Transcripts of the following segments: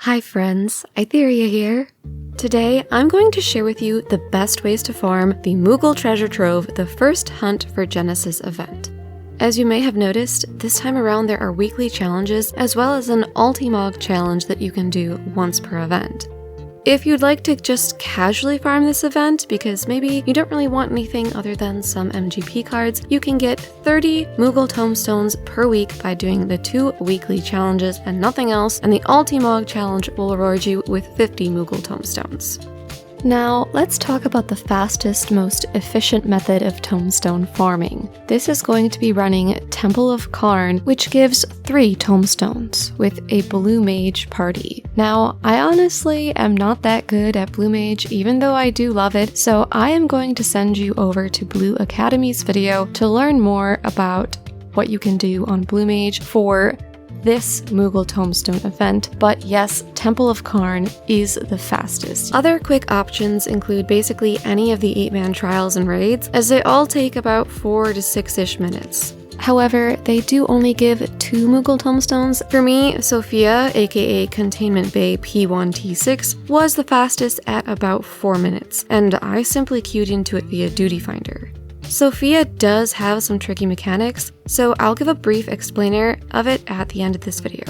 Hi friends, Aitherea here. Today, I'm going to share with you the best ways to farm the Moogle Treasure Trove, the first Hunt for Genesis event. As you may have noticed, this time around there are weekly challenges as well as an ultimog challenge that you can do once per event. If you'd like to just casually farm this event, because maybe you don't really want anything other than some MGP cards, you can get 30 Moogle Tomestones per week by doing the 2 weekly challenges and nothing else, and the Ultimog challenge will reward you with 50 Moogle Tomestones. Now, let's talk about the fastest, most efficient method of tomestone farming. This is going to be running Temple of Qarn, which gives 3 tomestones with a blue mage party. Now, I honestly am not that good at blue mage, even though I do love it, so I am going to send you over to Blue Academy's video to learn more about what you can do on blue mage for this Moogle Tomestone event, but yes, Temple of Qarn is the fastest. Other quick options include basically any of the 8-man trials and raids, as they all take about 4 to 6-ish minutes. However, they do only give 2 Moogle Tomestones. For me, Sophia, aka Containment Bay P1T6, was the fastest at about 4 minutes, and I simply queued into it via Duty Finder. Sophia does have some tricky mechanics, so I'll give a brief explainer of it at the end of this video.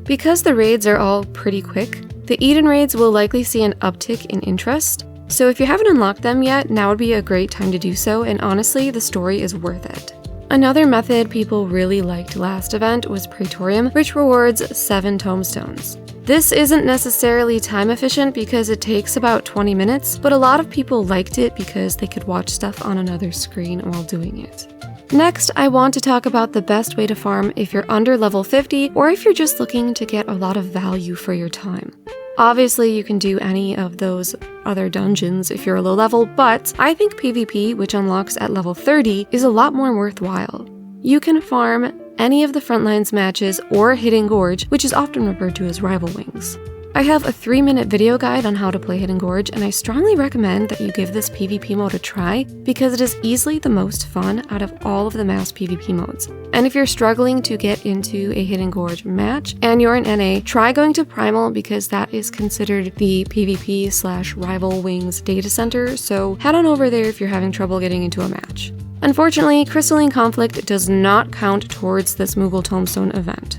Because the raids are all pretty quick, the Eden raids will likely see an uptick in interest, so if you haven't unlocked them yet, now would be a great time to do so, and honestly, the story is worth it. Another method people really liked last event was Praetorium, which rewards 7 tomestones. This isn't necessarily time efficient because it takes about 20 minutes, but a lot of people liked it because they could watch stuff on another screen while doing it. Next, I want to talk about the best way to farm if you're under level 50 or if you're just looking to get a lot of value for your time. Obviously, you can do any of those other dungeons if you're a low level, but I think PvP, which unlocks at level 30, is a lot more worthwhile. You can farm any of the Frontlines matches or Hidden Gorge, which is often referred to as Rival Wings. I have a 3-minute video guide on how to play Hidden Gorge, and I strongly recommend that you give this PvP mode a try because it is easily the most fun out of all of the mass PvP modes. And if you're struggling to get into a Hidden Gorge match and you're an NA, try going to Primal because that is considered the PvP/Rival Wings data center, so head on over there if you're having trouble getting into a match. Unfortunately, Crystalline Conflict does not count towards this Moogle Tomestone event.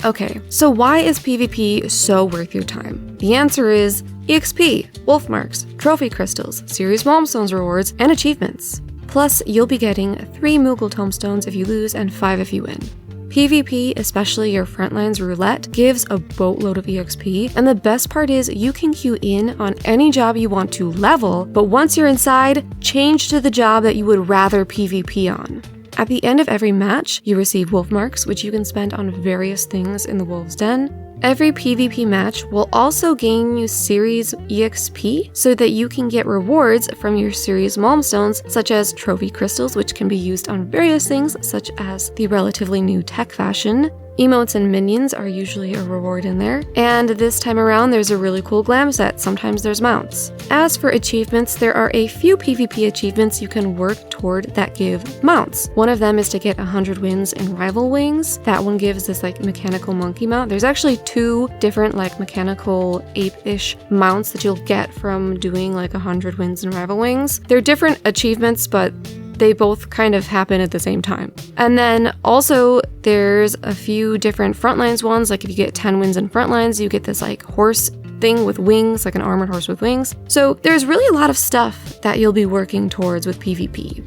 Okay, so why is PvP so worth your time? The answer is EXP, wolf marks, trophy crystals, series Malmstones rewards, and achievements. Plus, you'll be getting 3 Moogle Tomestones if you lose and 5 if you win. PvP, especially your Frontlines Roulette, gives a boatload of EXP, and the best part is you can queue in on any job you want to level, but once you're inside, change to the job that you would rather PvP on. At the end of every match, you receive wolf marks, which you can spend on various things in the Wolf's Den. Every PvP match will also gain you series EXP so that you can get rewards from your series Malmstones, such as trophy crystals, which can be used on various things, such as the relatively new tech fashion. Emotes and minions are usually a reward in there, and this time around there's a really cool glam set, sometimes there's mounts. As for achievements, there are a few PvP achievements you can work toward that give mounts. One of them is to get 100 wins in Rival Wings. That one gives this mechanical monkey mount. There's actually 2 different mechanical ape-ish mounts that you'll get from doing 100 wins in Rival Wings. They're different achievements, but they both kind of happen at the same time. And then also there's a few different Frontlines ones, if you get 10 wins in Frontlines, you get this horse thing with wings, an armored horse with wings. So there's really a lot of stuff that you'll be working towards with PvP.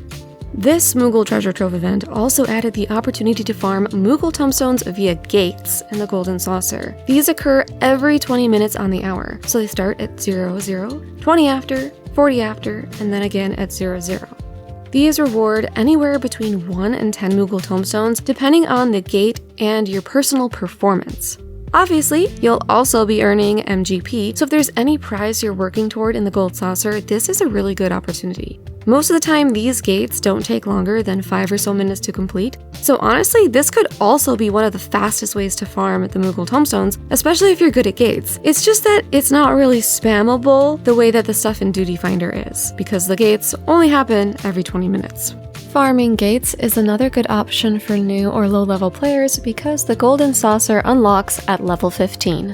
This Moogle Treasure Trove event also added the opportunity to farm Moogle Tomestones via gates in the Golden Saucer. These occur every 20 minutes on the hour, so they start at 00, 20 after, 40 after, and then again at 00. These reward anywhere between 1 and 10 Moogle Tomestones, depending on the gate and your personal performance. Obviously, you'll also be earning MGP, so if there's any prize you're working toward in the Gold Saucer, this is a really good opportunity. Most of the time, these gates don't take longer than 5 or so minutes to complete, so honestly, this could also be one of the fastest ways to farm the Moogle Tomestones, especially if you're good at gates. It's just that it's not really spammable the way that the stuff in Duty Finder is, because the gates only happen every 20 minutes. Farming gates is another good option for new or low-level players because the Golden Saucer unlocks at level 15.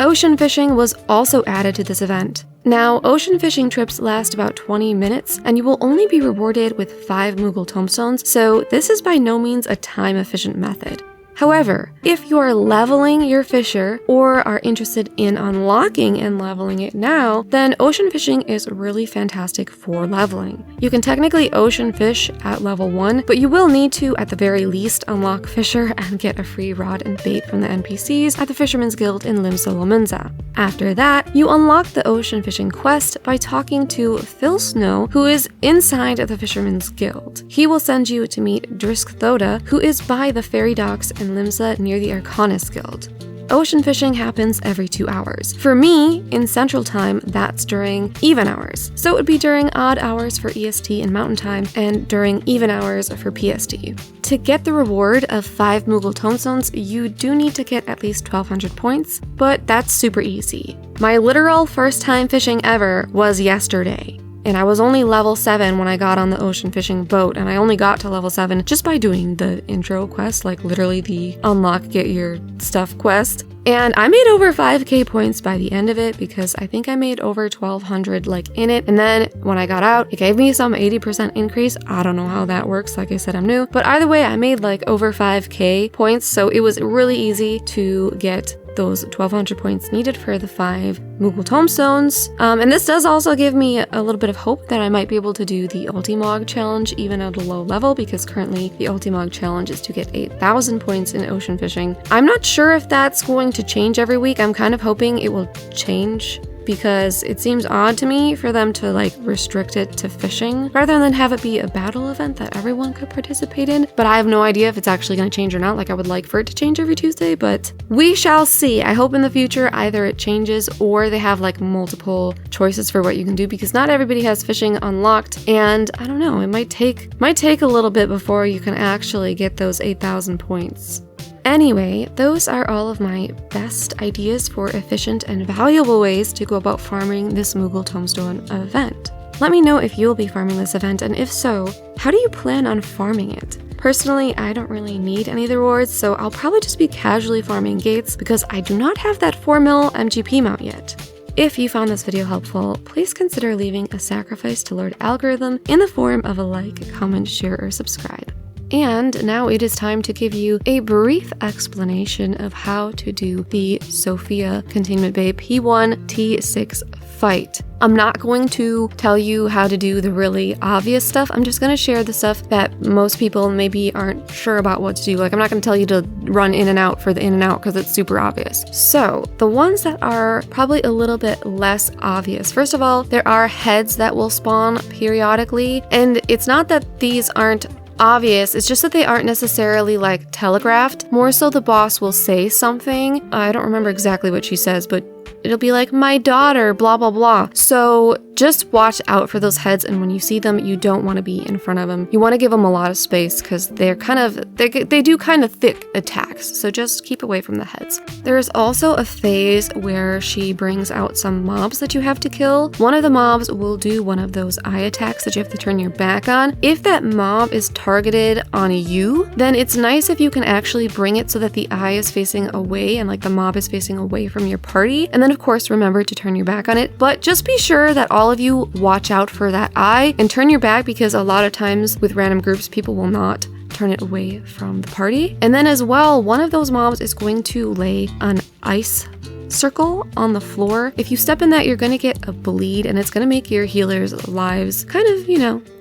Ocean fishing was also added to this event. Now, ocean fishing trips last about 20 minutes, and you will only be rewarded with 5 Moogle Tomestones, so this is by no means a time-efficient method. However, if you are leveling your fisher or are interested in unlocking and leveling it now, then ocean fishing is really fantastic for leveling. You can technically ocean fish at level 1, but you will need to, at the very least, unlock fisher and get a free rod and bait from the NPCs at the Fisherman's Guild in Limsa. After that, you unlock the ocean fishing quest by talking to Phil Snow, who is inside of the Fisherman's Guild. He will send you to meet Drisk Thoda, who is by the ferry docks in Limsa near the Arcanist Guild. Ocean fishing happens every 2 hours. For me, in Central Time, that's during even hours. So it would be during odd hours for EST and Mountain Time, and during even hours for PST. To get the reward of 5 Moogle Tomestones, you do need to get at least 1200 points, but that's super easy. My literal first time fishing ever was yesterday. And I was only level 7 when I got on the ocean fishing boat, and I only got to level 7 just by doing the intro quest, like literally the unlock get your stuff quest. And I made over 5k points by the end of it because I think I made over 1200 in it. And then when I got out, it gave me some 80% increase. I don't know how that works. Like I said, I'm new. But either way, I made over 5k points. So it was really easy to get those 1200 points needed for the 5 Moogle Tomestones. And this does also give me a little bit of hope that I might be able to do the Ultimog challenge even at a low level, because currently the Ultimog challenge is to get 8,000 points in ocean fishing. I'm not sure if that's going to change every week. I'm kind of hoping it will change, because it seems odd to me for them to restrict it to fishing rather than have it be a battle event that everyone could participate in. But I have no idea if it's actually going to change or not. I would like for it to change every Tuesday, but we shall see. I hope in the future either it changes or they have multiple choices for what you can do, because not everybody has fishing unlocked, and I don't know, it might take a little bit before you can actually get those 8,000 points. Anyway, those are all of my best ideas for efficient and valuable ways to go about farming this Moogle Tomestone event. Let me know if you'll be farming this event, and if so, how do you plan on farming it? Personally, I don't really need any of the rewards, so I'll probably just be casually farming gates because I do not have that 4mm MGP mount yet. If you found this video helpful, please consider leaving a sacrifice to Lord Algorithm in the form of a like, comment, share, or subscribe. And now it is time to give you a brief explanation of how to do the Sophia Containment Bay P1 T6 fight. I'm not going to tell you how to do the really obvious stuff. I'm just going to share the stuff that most people maybe aren't sure about what to do. I'm not going to tell you to run in and out for the in and out because it's super obvious. So the ones that are probably a little bit less obvious. First of all, there are heads that will spawn periodically, and it's not that these aren't obvious, it's just that they aren't necessarily telegraphed. More so the boss will say something. I don't remember exactly what she says, but it'll be my daughter, blah, blah, blah. So just watch out for those heads, and when you see them, you don't want to be in front of them. You want to give them a lot of space because they do kind of thick attacks, so just keep away from the heads. There is also a phase where she brings out some mobs that you have to kill. One of the mobs will do one of those eye attacks that you have to turn your back on. If that mob is targeted on you, then it's nice if you can actually bring it so that the eye is facing away and the mob is facing away from your party. And then of course remember to turn your back on it, but just be sure that all of you watch out for that eye and turn your back, because a lot of times with random groups people will not turn it away from the party. And then as well, one of those mobs is going to lay an ice circle on the floor. If you step in that, you're going to get a bleed, and it's going to make your healers' lives kind of,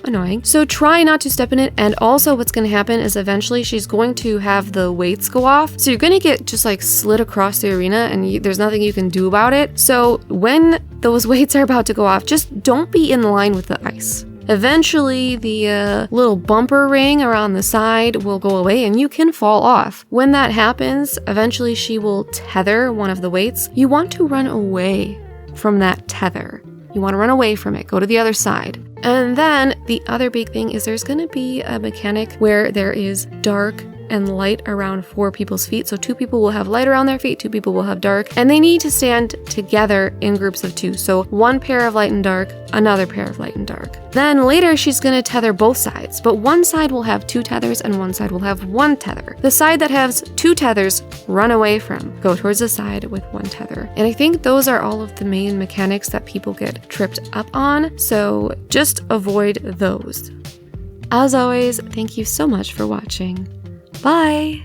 annoying. So try not to step in it. And also what's going to happen is eventually she's going to have the weights go off. So you're going to get just slid across the arena, and there's nothing you can do about it. So when those weights are about to go off, just don't be in line with the ice. Eventually, the little bumper ring around the side will go away and you can fall off. When that happens, eventually she will tether one of the weights. You want to run away from that tether. You want to run away from it. Go to the other side. And then the other big thing is there's going to be a mechanic where there is dark and light around 4 people's feet. So 2 people will have light around their feet, 2 people will have dark, and they need to stand together in groups of 2. So 1 pair of light and dark, another pair of light and dark. Then later she's going to tether both sides, but one side will have 2 tethers and one side will have 1 tether. The side that has 2 tethers, run away from. Go towards the side with 1 tether. And I think those are all of the main mechanics that people get tripped up on, so just avoid those. As always, thank you so much for watching. Bye!